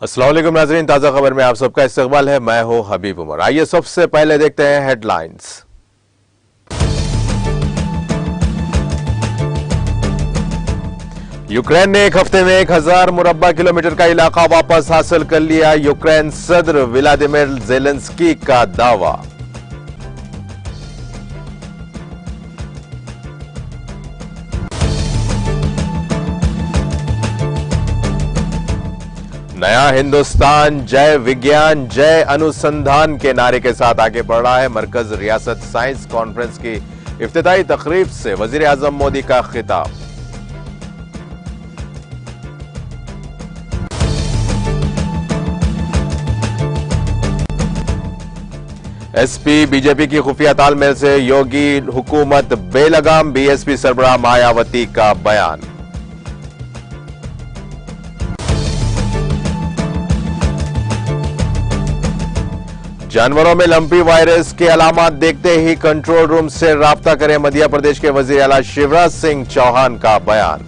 अस्सलाम वालेकुम नाज़रीन, ताज़ा खबर में आप सबका इस्तकबाल है। मैं हूं हबीब उमर। आइए सबसे पहले देखते हैं हेडलाइंस। यूक्रेन ने एक हफ्ते में 1000 मुरब्बा किलोमीटर का इलाका वापस हासिल कर लिया। यूक्रेन सदर व्लादिमीर ज़ेलेंस्की का दावा। नया हिंदुस्तान जय विज्ञान जय अनुसंधान के नारे के साथ आगे बढ़ रहा है। मरकज रियासत साइंस कॉन्फ्रेंस की इफ्तिताई तकरीब से वजीर आजम मोदी का खिताब। एसपी बीजेपी की खुफिया तालमेल से योगी हुकूमत बेलगाम। बीएसपी सरबराह मायावती का बयान। जानवरों में लंपी वायरस के अलामात देखते ही कंट्रोल रूम से राब्ता करें। मध्य प्रदेश के वजीर आला शिवराज सिंह चौहान का बयान।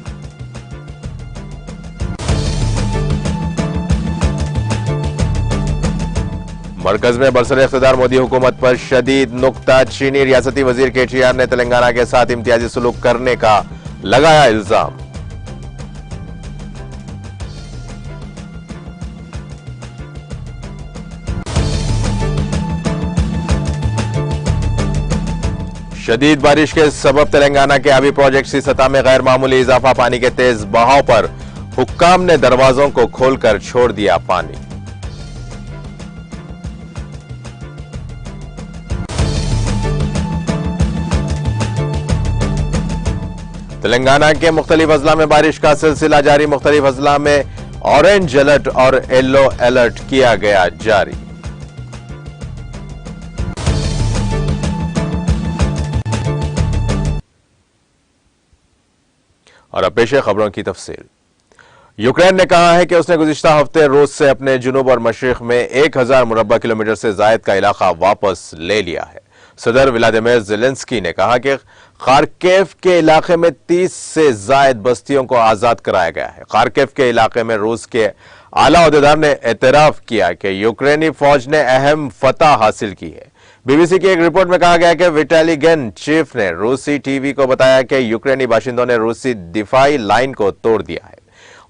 मरकज में बरसर इख्तिदार मोदी हुकूमत पर शदीद नुक्ताचीनी। रियासती वजीर केटीआर ने तेलंगाना के साथ इम्तियाजी सलूक करने का लगाया इल्जाम। शदीद बारिश के सबब तेलंगाना के आबी प्रोजेक्ट्स की सतह में गैर मामूली इजाफा। पानी के तेज बहाव पर हुक्काम ने दरवाजों को खोलकर छोड़ दिया पानी। तेलंगाना के मुख्तलिफ अजला में बारिश का सिलसिला जारी। मुख्तलिफ अजला में ऑरेंज अलर्ट और येलो अलर्ट किया गया जारी। और अब पेश है खबरों की तफसील। यूक्रेन ने कहा है कि उसने गुज़िश्ता हफ्ते रूस से अपने जुनूब और मशरिक में 1000 मुरब्बा किलोमीटर से जायद का इलाका वापस ले लिया है। सदर व्लादिमीर ज़ेलेंस्की ने कहा कि खार्किव के इलाके में 30 से जायद बस्तियों को आजाद कराया गया है। खार्किव के इलाके में रूस के आला ओहदेदार ने एतराफ किया कि यूक्रेनी फौज ने अहम फतह हासिल की है। बीबीसी की एक रिपोर्ट में कहा गया कि विटाली गेन चीफ ने रूसी टीवी को बताया कि यूक्रेनी बाशिंदों ने रूसी दिफाई लाइन को तोड़ दिया है।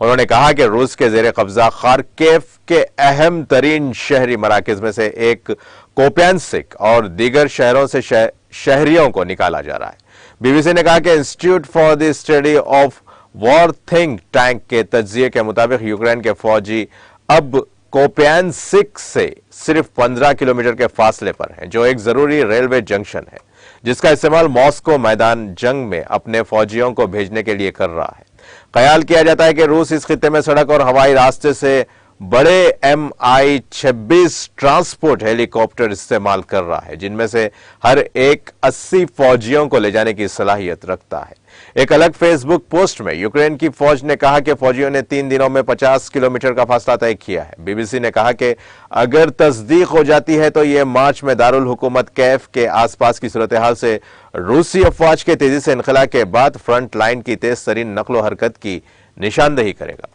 उन्होंने कहा कि रूस के जेर कब्जा खार्किव के अहम तरीन शहरी मराकज में से एक कोप्यानसिक और दीगर शहरों से शहरियों को निकाला जा रहा है। बीबीसी ने कहा कि institute for the study of war think tank के तज्जिए के मुताबिक यूक्रेन के फौजी अब कोप्यानसिक से सिर्फ 15 किलोमीटर के फासले पर हैं, जो एक जरूरी रेलवे जंक्शन है जिसका इस्तेमाल मॉस्को मैदान जंग में अपने फौजियों को भेजने के लिए कर रहा है। ख्याल किया जाता है कि रूस इस खित्ते में सड़क और हवाई रास्ते से बड़े MI-26 ट्रांसपोर्ट हेलीकॉप्टर इस्तेमाल कर रहा है, जिनमें से हर एक 80 फौजियों को ले जाने की सलाहियत रखता है। एक अलग फेसबुक पोस्ट में यूक्रेन की फौज ने कहा कि फौजियों ने 3 दिनों में 50 किलोमीटर का फासला तय किया है। बीबीसी ने कहा कि अगर तस्दीक हो जाती है तो यह मार्च में दारुल हुकूमत कैफ के आसपास की सूरत हाल से रूसी अफवाज के तेजी से इनखला के बाद फ्रंट लाइन की तेज तरीन नकलो हरकत की निशानदेही करेगा।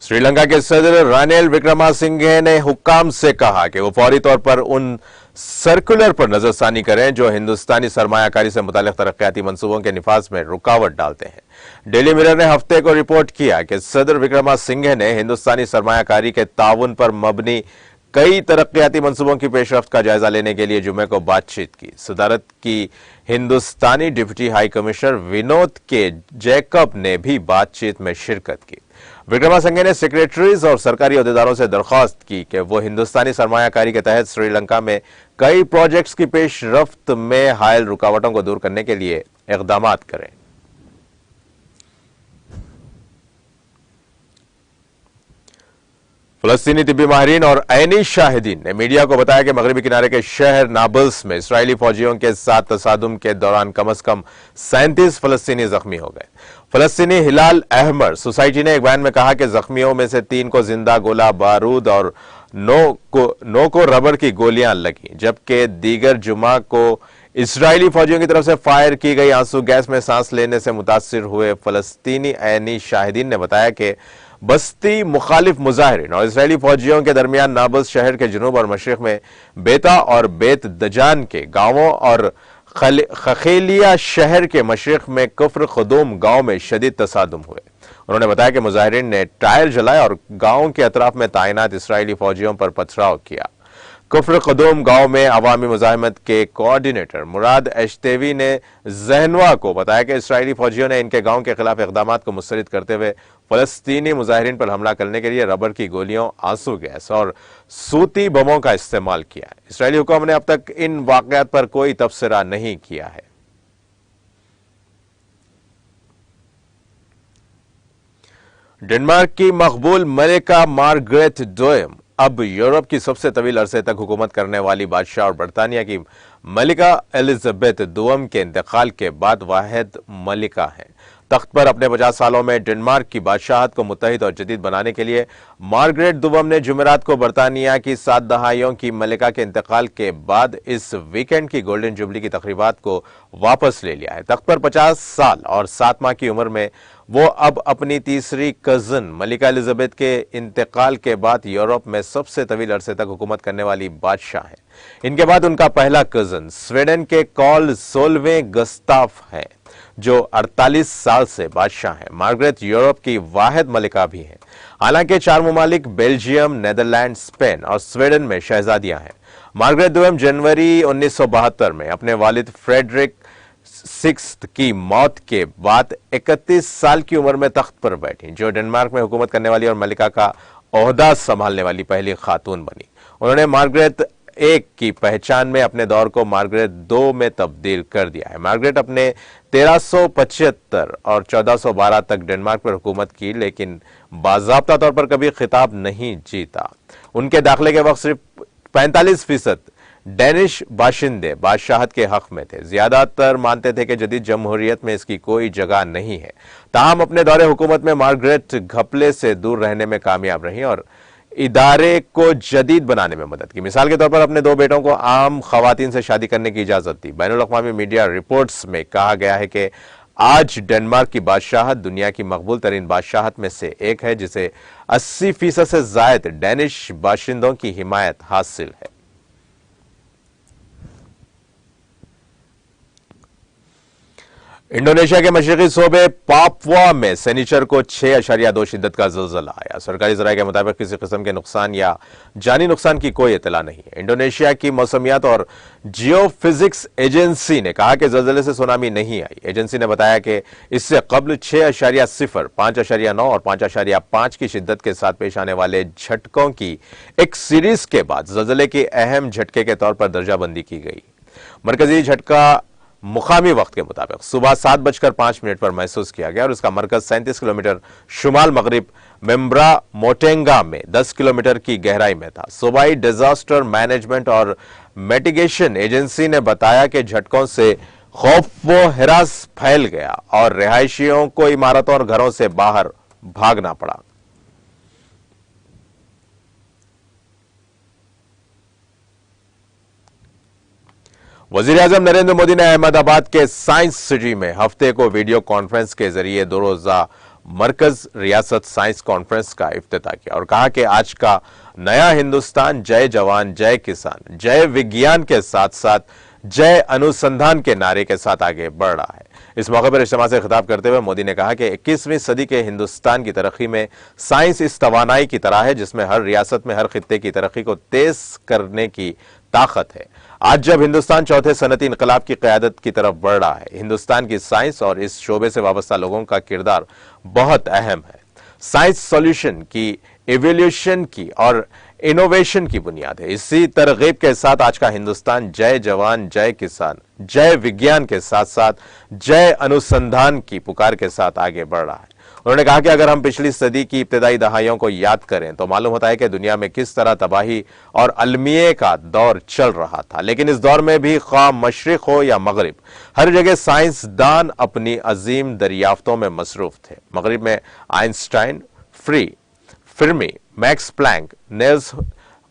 श्रीलंका के सदर रानिल विक्रमासिंघे ने हुक्काम से कहा कि वो फौरी तौर पर उन सर्कुलर पर नजरसानी करें जो हिंदुस्तानी सरमायाकारी से मुताल्लिक तरक्याती मंसूबों के निफाज में रुकावट डालते हैं। डेली मिरर ने हफ्ते को रिपोर्ट किया कि सदर विक्रमासिंघे ने हिंदुस्तानी सरमायाकारी के ताउन पर मबनी कई तरक्याती मंसूबों की पेशरफ्त का जायजा लेने के लिए जुमे को बातचीत की। सदारत की हिंदुस्तानी डिप्टी हाई कमिश्नर विनोद के जैकब ने भी बातचीत में शिरकत की। विक्रमासिंघे ने सेक्रेटरीज और सरकारी अहदेदारों से दरख्वास्त की कि वो हिंदुस्तानी सरमायाकारी के तहत श्रीलंका में कई प्रोजेक्ट्स की पेशरफ्त में हायल रुकावटों को दूर करने के लिए इक़दामात करें। फलस्तीनी तिब्बी माहिरीन और ऐनी शाहिदीन ने मीडिया को बताया कि मगरबी किनारे के शहर नाबल्स में इसराइली फौजियों के साथ तसादुम के दौरान कम अज कम 37 फलस्तीनी जख्मी हो गए। फलस्तीनी हिलाल अहमर सोसाइटी ने एक बयान में कहा कि जख्मियों में से 3 को जिंदा गोला बारूद और 9 को रबर की गोलियां लगी, जबकि दीगर जुमा को इजरायली फौजियों की तरफ से फायर की गई आंसू गैस में सांस लेने से मुतासिर हुए फलस्तीनी ऐनी शाहिदीन ने बताया कि बस्ती मुखालिफ मुजाहिरीन और इजरायली फौजियों के दरमियान नाबल्स शहर के जुनूब और मशरिक में बेता और बेत दजान के गांवों और खखेलिया शहर के मशरिक में कुफ्र खुदूम गांव में शदीद तसादुम हुए। उन्होंने बताया कि मुजाहिरीन ने टायर जलाए और गांव के अतराफ में तैनात इसराइली फौजियों पर पथराव किया। कुफ्र कदूम गांव में अवामी मुजाहिमत के कोऑर्डिनेटर मुराद एश्तेवी ने जहनवा को बताया कि इसराइली फौजियों ने इनके गांव के खिलाफ इकदाम को मुस्तरद करते हुए फलस्तीनी मुजाहिरीन पर हमला करने के लिए रबर की गोलियों, आंसू गैस और सूती बमों का इस्तेमाल किया है। इसराइली हुकाम ने अब तक इन वाकयात पर कोई तबसरा नहीं किया है। डेनमार्क की मकबूल मलिका मार्गरेट दोयम अब यूरोप की सबसे तवील अरसे तक हुकूमत करने वाली बादशाह और बरतानिया की मलिका एलिजाबेथ दुवम के इंतकाल के बाद वाहिद मलिका हैं। तख्त पर अपने 50 सालों में डेनमार्क की बादशाहत को मुत्तहिद और जदीद बनाने के लिए मार्गरेट दुवम ने जुमेरात को बरतानिया की 7 दहाइयों की मलिका के इंतकाल के बाद इस वीकेंड की गोल्डन जुबली की तकरीबात को वापस ले लिया है। तख्त पर 50 साल और 7 माह की उम्र में वो अब अपनी तीसरी कजन मलिका एलिजाबेथ के इंतकाल के बाद यूरोप में सबसे तवील अरसे तक हुकूमत करने वाली बादशाह है। इनके बाद उनका पहला कजन स्वीडन के कार्ल 16वें गस्ताफ है, जो 48 साल से बादशाह हैं। मार्गरेट यूरोप की वाहिद मलिका भी हैं। हालांकि 4 ममालिक बेल्जियम, नेदरलैंड, स्पेन और स्वीडन में शहजादियां हैं। मार्गरेट दुवम जनवरी 1972 में अपने वालिद फ्रेडरिक 6 की मौत के बाद 31 साल की उम्र में तख्त पर बैठी, जो डेनमार्क में हुकूमत करने वाली और मलिका का ओहदा संभालने वाली पहली खातून बनी। उन्होंने मार्गरेट 1 की पहचान में अपने दौर को मार्गरेट 2 में तब्दील कर दिया है। मार्गरेट अपने 1375 और 1412 तक डेनमार्क पर हुकूमत की, लेकिन बाज़ाब्ता तौर पर कभी खिताब नहीं जीता। उनके दाखिले के वक्त सिर्फ 45% डेनिश बाशिंदे बादशाहत के हक में थे। ज्यादातर मानते थे कि जदीद जमहूरियत में इसकी कोई जगह नहीं है। ताहम अपने दौरे हुकूमत में मार्गरेट घपले से दूर रहने में कामयाब रही और इदारे को जदीद बनाने में मदद की। मिसाल के तौर पर अपने 2 बेटों को आम खवातीन से शादी करने की इजाजत दी। बैनुल अक़वामी मीडिया रिपोर्ट्स में कहा गया है कि आज डेनमार्क की बादशाहत दुनिया की मकबूल तरीन बादशाहत में से एक है, जिसे 80% से जायद डेनिश बाशिंदों की हिमायत हासिल है। इंडोनेशिया के मशरकी सूबे पापुआ में शनिचर को 6.2 शिद्दत का ज़िलज़ला आया। सरकारी ज़राए के मुताबिक किसी किस्म के नुकसान या जानी नुकसान की कोई इत्तला नहीं है। इंडोनेशिया की मौसमियात और जियोफिजिक्स एजेंसी ने कहा कि ज़लज़ले से सुनामी नहीं आई। एजेंसी ने बताया कि इससे कबल 6.0, 5.9 और 5.5 की शिद्दत के साथ पेश आने वाले झटकों की एक सीरीज के बाद ज़लज़ले के अहम झटके के तौर पर दर्जाबंदी की गई। मरकजी झटका मुकामी वक्त के मुताबिक सुबह 7:05 पर महसूस किया गया और इसका मरकज 37 किलोमीटर शुमाल मगरिब मेम्ब्रा मोटेंगा में 10 किलोमीटर की गहराई में था। सूबाई डिजास्टर मैनेजमेंट और मिटिगेशन एजेंसी ने बताया कि झटकों से खौफ व हिरास फैल गया और रिहायशियों को इमारतों और घरों से बाहर भागना पड़ा। वज़ीर-ए-आज़म नरेंद्र मोदी ने अहमदाबाद के साइंस सिटी में हफ्ते को वीडियो कॉन्फ्रेंस के जरिए 2 रोजा मरकज रियासत साइंस कॉन्फ्रेंस का इफ्तिताह किया और कहा कि आज का नया हिंदुस्तान जय जवान, जय किसान, जय विज्ञान के साथ साथ जय अनुसंधान के नारे के साथ आगे बढ़ रहा है। इस मौके पर इज्तिमा से खिताब करते हुए मोदी ने कहा कि 21वीं सदी के हिंदुस्तान की तरक्की में साइंस इस तवानाई की तरह है जिसमें हर रियासत में हर खित्ते की तरक्की को तेज करने की ताकत है। आज जब हिंदुस्तान चौथे सनती इनकलाब की क़यादत की तरफ बढ़ रहा है, हिंदुस्तान की साइंस और इस शोबे से वाबस्ता लोगों का किरदार बहुत अहम है। साइंस सॉल्यूशन की, एवोल्यूशन की और इनोवेशन की बुनियाद है। इसी तरगीब के साथ आज का हिंदुस्तान जय जवान, जय किसान, जय विज्ञान के साथ साथ जय अनुसंधान की पुकार के साथ आगे बढ़ रहा है। उन्होंने कहा कि अगर हम पिछली सदी की इब्तिदाई दहाइयों को याद करें तो मालूम होता है कि दुनिया में किस तरह तबाही और अलमिये का दौर चल रहा था, लेकिन इस दौर में भी ख्वाह मशरिक हो या मगरिब, हर जगह साइंसदान अपनी अजीम दरियाफ्तों में मसरूफ थे। मगरिब में Einstein, Fermi, Max Planck, Niels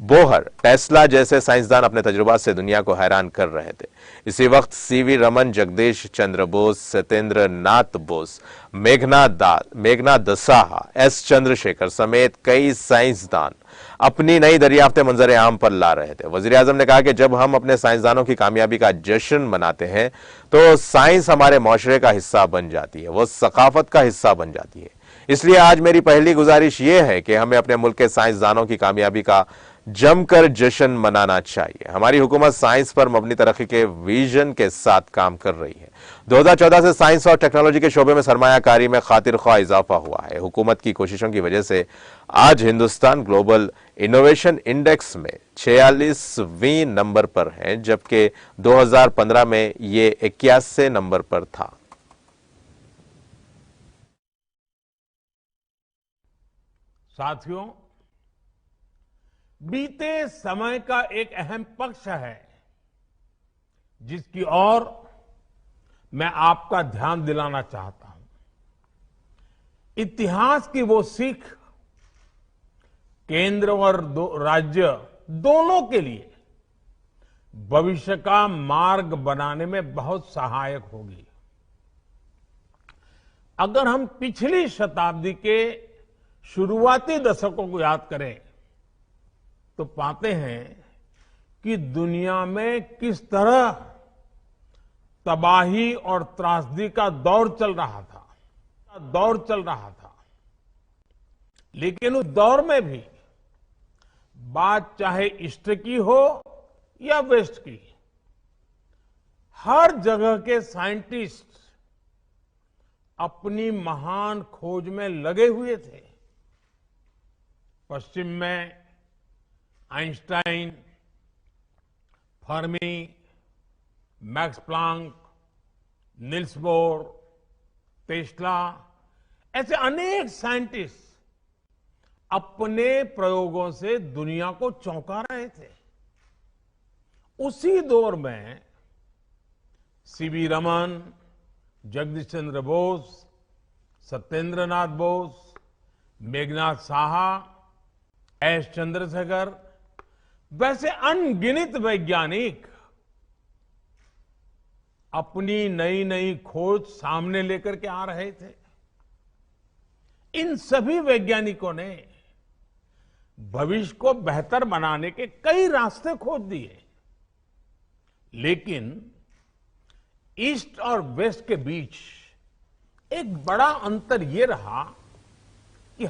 Bohr, Tesla जैसे साइंसदान अपने तजुर्बात से दुनिया को हैरान कर रहे थे। इसी वक्त सीवी रमन, जगदीश चंद्र बोस, सत्येंद्र नाथ बोस, मेघनाथ दसाहा, एस चंद्रशेखर समेत कई साइंसदान अपनी नई दरियाफ्तें मंजर आम पर ला रहे थे। वजीर आजम ने कहा कि जब हम अपने साइंसदानों की कामयाबी का जश्न मनाते हैं तो साइंस हमारे माशरे का हिस्सा बन जाती है, वो सकाफत का हिस्सा बन जाती है। इसलिए आज मेरी पहली गुजारिश यह है कि हमें अपने मुल्क के साइंसदानों की कामयाबी का जमकर जश्न मनाना चाहिए। हमारी हुकूमत साइंस पर मबनी तरक्की के विजन के साथ काम कर रही है। 2014 से साइंस और टेक्नोलॉजी के शोबे में सरमायाकारी में खातिर ख्वाह इजाफा हुआ है। हुकूमत की कोशिशों की वजह से आज हिंदुस्तान ग्लोबल इनोवेशन इंडेक्स में 46वें नंबर पर है, जबकि 2015 में ये 81 नंबर पर था। साथियों, बीते समय का एक अहम पक्ष है जिसकी ओर मैं आपका ध्यान दिलाना चाहता हूं। इतिहास की वो सीख केंद्र और राज्य दोनों के लिए भविष्य का मार्ग बनाने में बहुत सहायक होगी। अगर हम पिछली शताब्दी के शुरुआती दशकों को याद करें तो पाते हैं कि दुनिया में किस तरह तबाही और त्रासदी का दौर चल रहा था। लेकिन उस दौर में भी बात चाहे ईस्ट की हो या वेस्ट की, हर जगह के साइंटिस्ट अपनी महान खोज में लगे हुए थे। पश्चिम में Einstein, Fermi, max Planck, Nils bore, Tesla ऐसे अनेक साइंटिस्ट अपने प्रयोगों से दुनिया को चौंका रहे थे। उसी दौर में सीवी रमन, जगदीश चंद्र बोस, सत्येंद्र नाथ बोस, मेघनाथ साहा, एस चंद्रशेखर वैसे अनगिनत वैज्ञानिक अपनी नई नई खोज सामने लेकर के आ रहे थे। इन सभी वैज्ञानिकों ने भविष्य को बेहतर बनाने के कई रास्ते खोज दिए, लेकिन ईस्ट और वेस्ट के बीच एक बड़ा अंतर यह रहा कि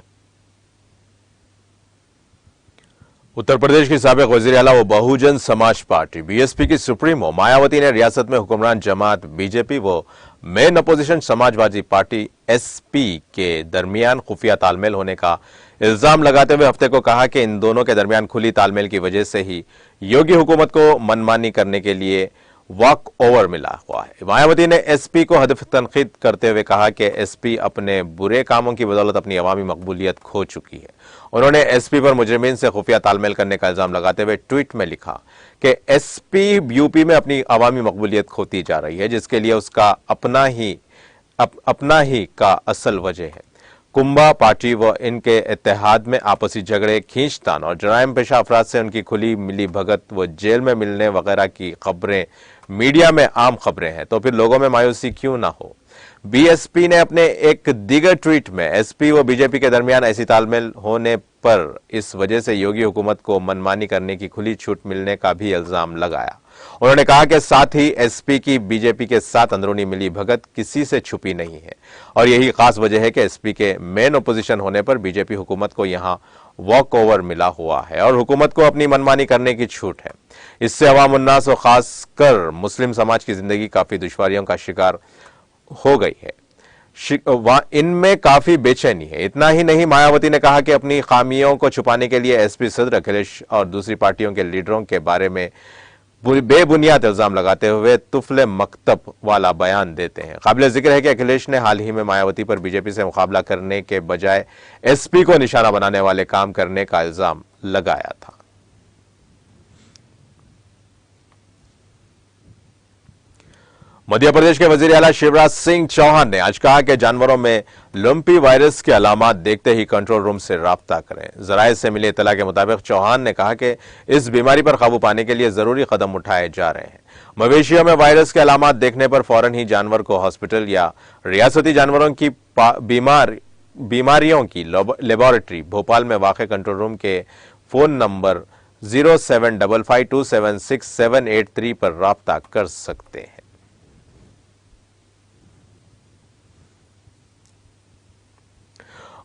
उत्तर प्रदेश की साबिक वजीर आला व बहुजन समाज पार्टी बीएसपी की सुप्रीमो मायावती ने रियासत में हुक्मरान जमात बीजेपी व main opposition Samajwadi party SP के दरमियान खुफिया तालमेल होने का इल्जाम लगाते हुए हफ्ते को कहा कि इन दोनों के दरमियान खुली तालमेल की वजह से ही योगी हुकूमत को मनमानी करने के लिए वॉक ओवर मिला हुआ है। मायावती ने एसपी को हदफ तनकीद करते हुए कहा कि एसपी अपने बुरे कामों की बदौलत अपनी अवामी मकबूलियत खो चुकी है। उन्होंने एसपी पर मुजरिमीन से खुफिया तालमेल करने का इल्जाम लगाते हुए ट्वीट में लिखा कि एसपी यूपी में अपनी अवामी मकबूलियत खोती जा रही है, जिसके लिए उसका अपना ही का असल वजह है। कुंभा पार्टी व इनके इत्तेहाद में आपसी झगड़े, खींचतान और जराइम पेशा अफराद से उनकी खुली मिली भगत व जेल में मिलने वगैरह की खबरें मीडिया में आम खबरें हैं, तो फिर लोगों में मायूसी क्यों ना हो। बीएसपी ने अपने एक दीगर ट्वीट में एसपी व बीजेपी के दरमियान ऐसी तालमेल होने पर इस वजह से योगी हुकूमत को मनमानी करने की खुली छूट मिलने का भी इल्जाम लगाया। उन्होंने कहा कि साथ ही एसपी की बीजेपी के साथ अंदरूनी मिली भगत किसी से छुपी नहीं है और यही खास वजह है कि एसपी के मेन ओपोजिशन होने पर बीजेपी हुकूमत को यहां वॉक ओवर मिला हुआ है और हुकूमत को अपनी मनमानी करने की छूट है। इससे अवाम उन्नास और खासकर मुस्लिम समाज की जिंदगी काफी दुश्वारियों का शिकार हो गई है, इनमें काफी बेचैनी है। इतना ही नहीं, मायावती ने कहा कि अपनी खामियों को छुपाने के लिए एसपी सदर अखिलेश और दूसरी पार्टियों के लीडरों के बारे में बेबुनियाद इल्जाम लगाते हुए तुफले मकतब वाला बयान देते हैं। काबिल जिक्र है कि अखिलेश ने हाल ही में मायावती पर बीजेपी से मुकाबला करने के बजाय एसपी को निशाना बनाने वाले काम करने का इल्जाम लगाया था। मध्य प्रदेश के वजीर आला शिवराज सिंह चौहान ने आज कहा कि जानवरों में लंपी वायरस के अलामात देखते ही कंट्रोल रूम से राब्ता करें। जराये से मिली इत्तला के मुताबिक चौहान ने कहा कि इस बीमारी पर काबू पाने के लिए जरूरी कदम उठाए जा रहे हैं। मवेशियों में वायरस के अलामात देखने पर फौरन ही जानवर को हॉस्पिटल या रियासती जानवरों की बीमारियों की लेबोरेटरी भोपाल में वाक़ कंट्रोल रूम के फोन नंबर 0755276783 पर राब्ता कर सकते हैं।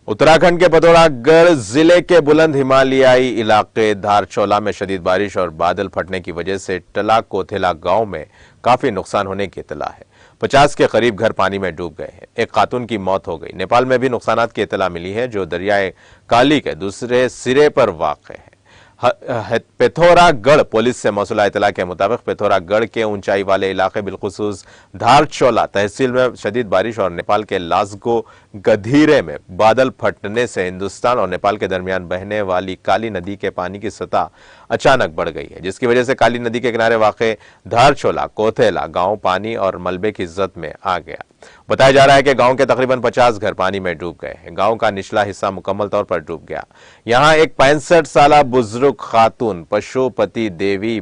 उत्तराखंड के पिथौरागढ़ जिले के बुलंद हिमालयाई इलाके धारचौला में शदीद बारिश और बादल फटने की वजह से टला कोथेला गांव में काफी नुकसान होने की इत्तला है। 50 के करीब घर पानी में डूब गए हैं। एक खातून की मौत हो गई। नेपाल में भी नुकसानात की इत्तला मिली है, जो दरियाए काली के दूसरे सिरे पर वाक़ है। पिथौरागढ़ पुलिस से मौसूला इत्तला के मुताबिक पिथौरागढ़ के ऊंचाई वाले इलाके बिलखुसूस धारचौला तहसील में शदीद बारिश और नेपाल के लासगो गधीरे में बादल फटने से हिंदुस्तान और नेपाल के दरमियान बहने वाली काली नदी के पानी की सतह अचानक बढ़ गई है, जिसकी वजह से काली नदी के किनारे वाक़े धारचौला कोथेला गांव पानी और मलबे की जद में आ गया। बताया जा रहा है कि गांव के तकरीबन 50 घर पानी में डूब गए हैं। गांव का निचला हिस्सा मुकम्मल तौर पर डूब गया। यहां एक 65 साल बुजुर्ग खातून पशुपति देवी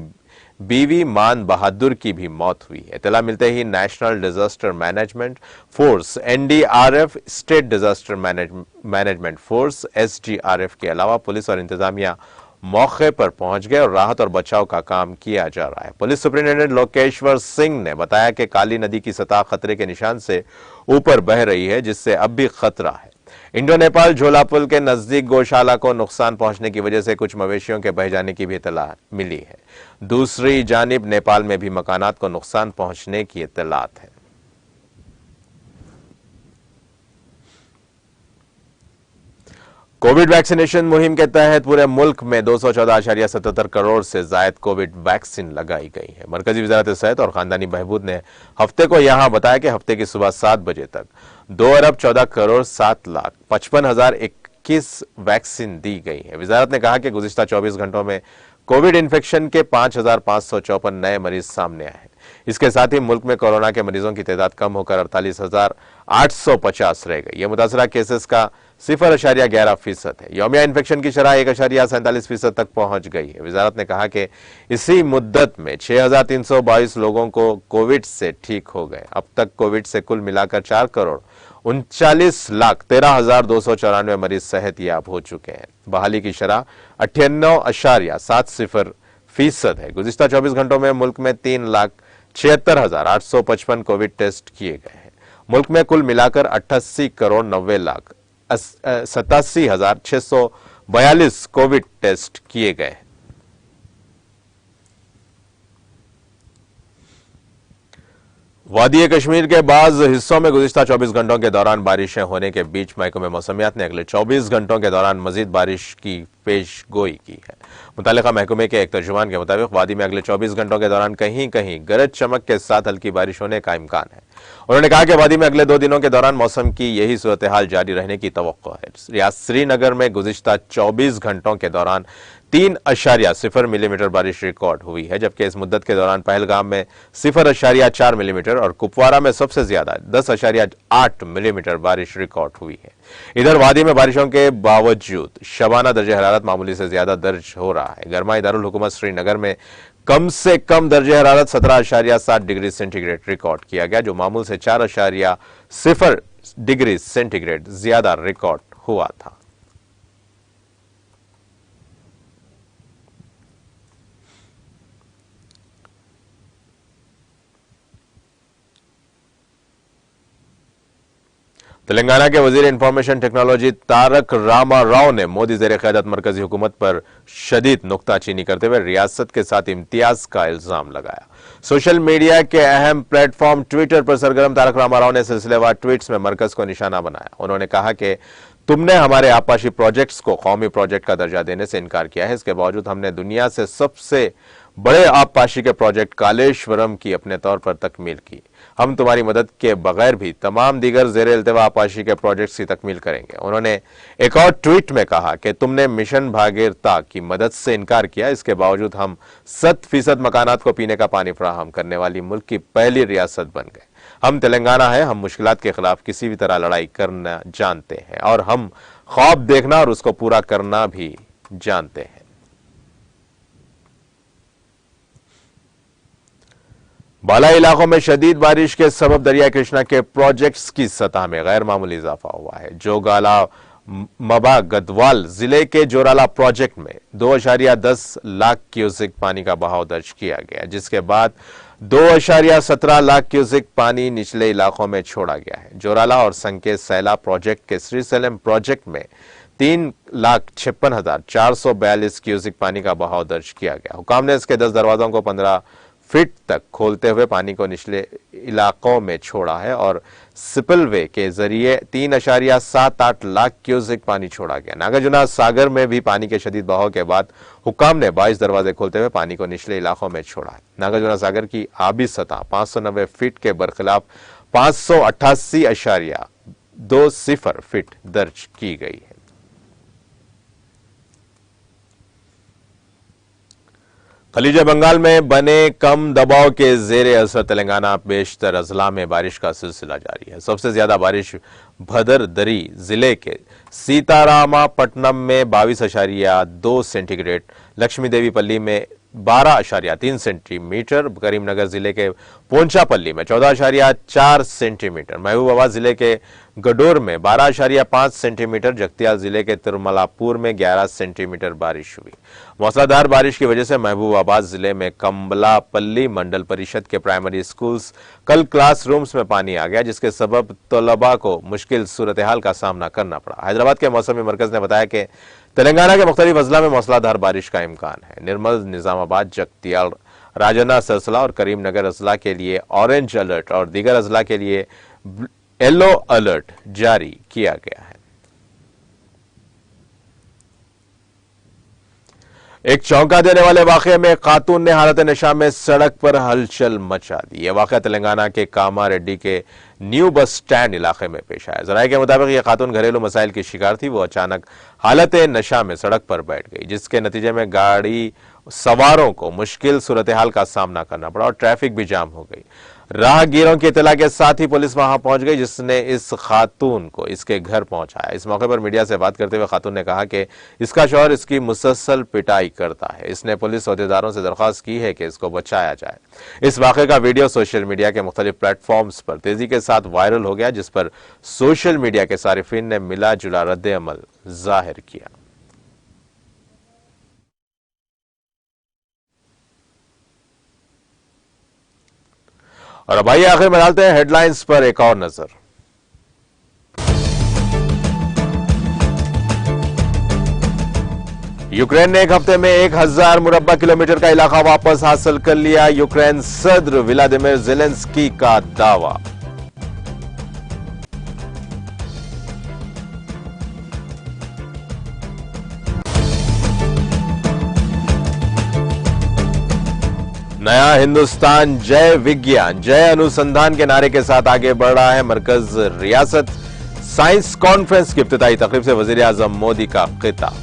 बीवी मान बहादुर की भी मौत हुई है। इत्तला मिलते ही national disaster management force NDRF, state disaster management force SDRF के अलावा पुलिस और इंतजामिया मौके पर पहुंच गए और राहत और बचाव का काम किया जा रहा है। पुलिस सुपरिंटेंडेंट लोकेश्वर सिंह ने बताया कि काली नदी की सतह खतरे के निशान से ऊपर बह रही है, जिससे अब भी खतरा है। इंडो नेपाल झोला पुल के नजदीक गौशाला को नुकसान पहुंचने की वजह से कुछ मवेशियों के बह जाने की भी इत्तला मिली है। दूसरी जानिब नेपाल में भी मकानात को नुकसान पहुंचने की इत्तलात है। कोविड वैक्सीनेशन मुहिम के तहत पूरे मुल्क में 214.77 करोड़ से जायद कोविड वैक्सीन लगाई गई है। मरकजी वजारत सेहत और खानदानी बहबूद ने हफ्ते को यहां बताया कि हफ्ते की सुबह 7 बजे तक 2,14,07,55,021 वैक्सीन दी गई है। वजारत ने कहा कि गुज़िश्ता 24 घंटों में कोविड इन्फेक्शन के 5,554 नए मरीज सामने आए हैं। इसके साथ ही मुल्क में कोरोना के मरीजों की तादाद कम होकर 48,850 रह गई। यह मुतासरा केसेस का 0.11% है। यौमिया इन्फेक्शन की शरह 1.47% तक पहुंच गई है। वजारत ने कहा कि इसी मुद्दत में 6,322 लोगों को कोविड से ठीक हो गए। अब तक कोविड से कुल मिलाकर 4,39,13,294 मरीज सेहतयाब हो चुके हैं। बहाली की शरह 98.70% है। गुज़िश्ता 24 घंटों में मुल्क में 3,76,855 कोविड टेस्ट किए गए हैं। मुल्क में कुल मिलाकर 88,90,87,642 कोविड टेस्ट किए गए हैं। वादी कश्मीर के बाज़ हिस्सों में गुज़िश्ता 24 घंटों के दौरान बारिशें होने के बीच महकमे मौसमियात ने अगले 24 घंटों के दौरान मजीद बारिश की पेश गोई की है। मुतालिका महकमे के एक तर्जुमान के मुताबिक वादी में अगले 24 घंटों के दौरान कहीं कहीं गरज चमक के साथ हल्की बारिश होने का इम्कान है। उन्होंने कहा कि वादी में अगले 2 दिनों के दौरान मौसम की यही सूरत हाल जारी रहने की तवक्को है। रियासत श्रीनगर में गुज़िश्ता 24 घंटों के दौरान 3.0 मिलीमीटर बारिश रिकॉर्ड हुई है, जबकि इस मुद्दत के दौरान पहलगाम में 0.4 मिलीमीटर और कुपवारा में सबसे ज्यादा 10.8 मिलीमीटर बारिश रिकॉर्ड हुई है। इधर वादी में बारिशों के बावजूद शबाना दर्जा हरारत मामूली से ज्यादा दर्ज हो रहा है। गर्मा दारुल हुकूमत श्रीनगर में कम से कम दर्जा हरारत 17.7 डिग्री सेंटीग्रेड रिकॉर्ड किया गया, जो मामूल से 4.0 डिग्री सेंटीग्रेड ज्यादा रिकॉर्ड हुआ था। तेलंगाना के वजीर इंफॉर्मेशन टेक्नोलॉजी तारक रामा राव ने मोदी ज़ेर क़यादत मरकजी हुकूमत पर शदीद नुक्ताचीनी करते हुए रियासत के साथ इम्तियाज का इल्जाम लगाया। सोशल मीडिया के अहम प्लेटफॉर्म ट्विटर पर सरगर्म तारक रामा राव ने सिलसिलेवार ट्वीट्स में मरकज को निशाना बनाया। उन्होंने कहा कि तुमने हमारे आपाशी प्रोजेक्ट्स को कौमी प्रोजेक्ट का दर्जा देने से इनकार किया है। इसके बावजूद हमने दुनिया से सबसे बड़े आबपाशी के प्रोजेक्ट कालेश्वरम की अपने तौर पर तकमील की। हम तुम्हारी मदद के बगैर भी तमाम दीगर जेर इल्तिवा आबपाशी के प्रोजेक्ट्स की तकमील करेंगे। उन्होंने एक और ट्वीट में कहा कि तुमने मिशन भागीरथी की मदद से इनकार किया, इसके बावजूद हम 100% मकानात को पीने का पानी फराहम करने वाली मुल्क की पहली रियासत बन गए। हम तेलंगाना है, हम मुश्किलात के खिलाफ किसी भी तरह लड़ाई करना जानते हैं और हम ख्वाब देखना और उसको पूरा करना भी जानते हैं। बालाई इलाकों में शदीद बारिश के सबब दरिया कृष्णा के प्रोजेक्ट्स की सतह में गैर मामूली इजाफा हुआ है। जोगाला मबा गदवाल जिले के जोराला प्रोजेक्ट में 2.10 लाख क्यूसेक पानी का बहाव दर्ज किया गया, जिसके बाद 2.17 लाख क्यूसेक पानी निचले इलाकों में छोड़ा गया है। जोराला और संकेत सैला प्रोजेक्ट के श्रीसेलम प्रोजेक्ट में 3,56,442 क्यूसेक पानी का बहाव दर्ज किया गया। हुकाम ने इसके 10 दरवाजों को 15 फीट तक खोलते हुए पानी को निचले इलाकों में छोड़ा है और स्पिलवे के जरिए 3.78 लाख क्यूसेक पानी छोड़ा गया। नागार्जुना सागर में भी पानी के शदीद बहाव के बाद हुकाम ने 22 दरवाजे खोलते हुए पानी को निचले इलाकों में छोड़ा है। नागार्जुना सागर की आबी सतह 590 फीट के बरखिलाफ 588.20 फीट दर्ज की गई है। खलीज बंगाल में बने कम दबाव के जेर असर तेलंगाना बेशतर अजला में बारिश का सिलसिला जारी है। सबसे ज्यादा बारिश भदरदरी जिले के सीतारामापट्टनम में 22.2 सेंटीग्रेड, लक्ष्मी देवी पल्ली में 12.3 सेंटीमीटर, करीमनगर जिले के पोंचापल्ली में 14.4 सेंटीमीटर, महबूबाबाद जिले के गडोर में 12.5 सेंटीमीटर, जगतियाल जिले के तिरुमलापुर में 11 सेंटीमीटर बारिश हुई। मूसलाधार बारिश की वजह से महबूबाबाद जिले में कम्बलापल्ली मंडल परिषद के प्राइमरी स्कूल्स कल क्लासरूम्स में पानी आ गया, जिसके सबब तलबा को मुश्किल सूरत हाल का सामना करना पड़ा। हैदराबाद के मौसमी मरकज ने बताया कि तेलंगाना के मुख्तलिफ अजला में मूसलाधार बारिश का इम्कान है। निर्मल, निजामाबाद, जगतियाल, राजन्ना, सिलसिला और करीमनगर अजला के लिए ऑरेंज अलर्ट और दीगर अजला के लिए येलो अलर्ट जारी किया गया है। एक चौंका देने वाले वाकये में खातून ने हालत नशा में सड़क पर हलचल मचा दी। यह वाकया तेलंगाना के कामारेड्डी के न्यू बस स्टैंड इलाके में पेश आया। जराये के मुताबिक यह खातून घरेलू मसाइल की शिकार थी। वो अचानक हालत नशा में सड़क पर बैठ गई, जिसके नतीजे में गाड़ी सवारों को मुश्किल सूरत हाल का सामना करना पड़ा और ट्रैफिक भी जाम हो गई। राहगीरों की इत्तला के साथ ही पुलिस वहां पहुंच गई, जिसने इस खातून को इसके घर पहुंचाया। इस मौके पर मीडिया से बात करते हुए खातून ने कहा कि इसका शौहर इसकी मुसलसल पिटाई करता है। इसने पुलिस अहदेदारों से दरख्वास्त की है कि इसको बचाया जाए। इस वाक़े का वीडियो सोशल मीडिया के मुख्तलिफ प्लेटफॉर्म्स पर तेजी के साथ वायरल हो गया, जिस पर सोशल मीडिया के सारिफिन ने मिला जुला रद्द अमल जाहिर किया। और अब आइए आखिर में डालते हैं हेडलाइंस पर एक और नजर। यूक्रेन ने एक हफ्ते में 1000 मुरब्बा किलोमीटर का इलाका वापस हासिल कर लिया। यूक्रेन सदर व्लादिमीर ज़ेलेंस्की का दावा। नया हिंदुस्तान जय विज्ञान जय अनुसंधान के नारे के साथ आगे बढ़ रहा है। मरकज रियासत साइंस कॉन्फ्रेंस की इफ्तिताई तकरीब से वजीर आजम मोदी का खिताब।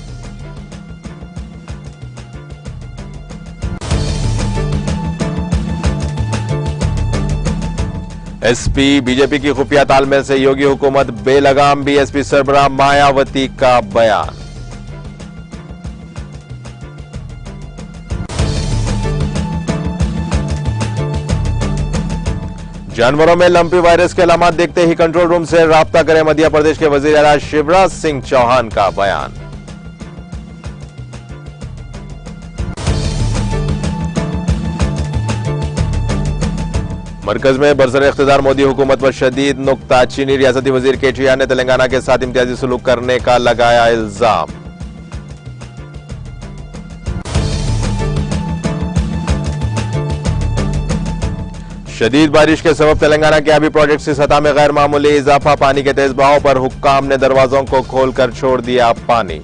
एसपी बीजेपी की खुफिया तालमेल से योगी हुकूमत बेलगाम, बीएसपी सरबराह मायावती का बयान। जानवरों में लंपी वायरस के अलामात देखते ही कंट्रोल रूम से राब्ता करें, मध्य प्रदेश के वजीर आला शिवराज सिंह चौहान का बयान। मरकज में बरसर इख्तिदार मोदी हुकूमत पर शदीद नुक्ताचीनी। रियासती वजीर केटीआर ने तेलंगाना के साथ इम्तियाजी सलूक करने का लगाया इल्जाम। शदीद बारिश के सबब तेलंगाना के आबी प्रोजेक्ट की सतह में गैर मामूली इजाफा। पानी के तेज बहाव पर हुक्काम ने दरवाजों को खोलकर छोड़ दिया पानी।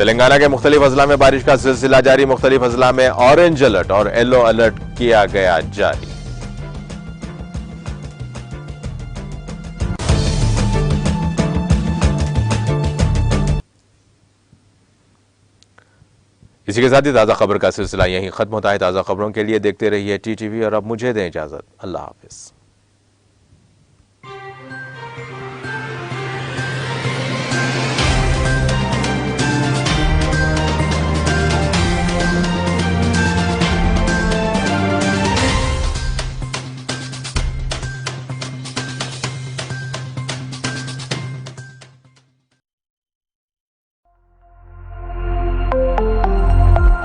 तेलंगाना के मुख्तलिफ अजला में बारिश का सिलसिला जारी। मुख्तलिफ अजला में ऑरेंज अलर्ट और येलो अलर्ट किया गया जारी। इसी के साथ ही ताज़ा खबर का सिलसिला यहीं खत्म होता है। ताज़ा खबरों के लिए देखते रहिए टीटीवी और अब मुझे दें इजाजत। अल्लाह हाफिज।